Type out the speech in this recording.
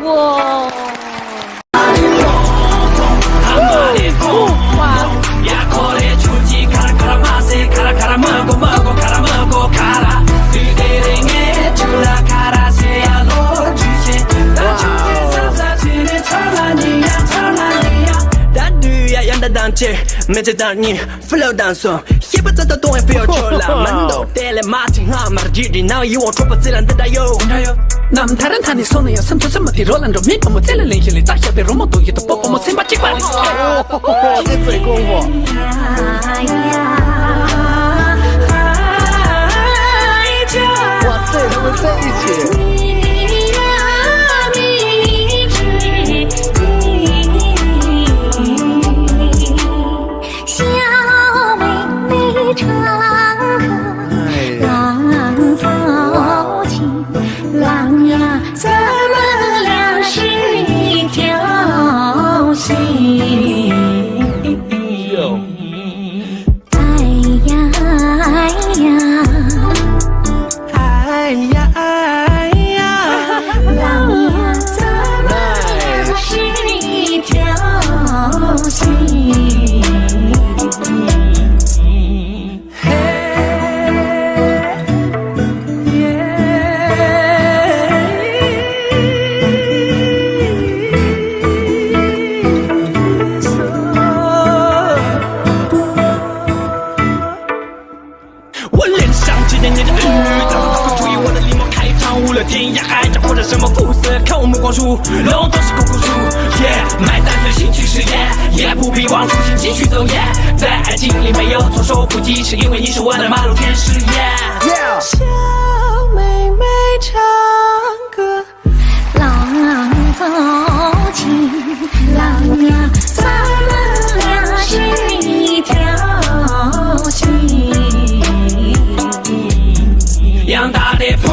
哇！没在等你不了当送，也不知道东也不要求了，门都带来马挺好，马的距离那一往戳破自然的大有。那么他人他的手呢要伸出什么的罗兰着面孔，我再来联系你咋晓得罗毛都有的宝宝我先把这关。这嘴功夫。哇塞，他们在一起。唱歌，郎奏琴，郎呀，咱们俩是一条心。哎呀哎呀，哎呀哎呀，郎呀，咱们俩是一条心。天涯海角或者什么肤色，看我目光如龙都是空空如买单的兴趣是也不必往初心继续走在爱情里没有措手不及，是因为你是我的马路天使小妹妹唱歌，郎奏琴，郎呀，咱们俩是一条心。杨大的风。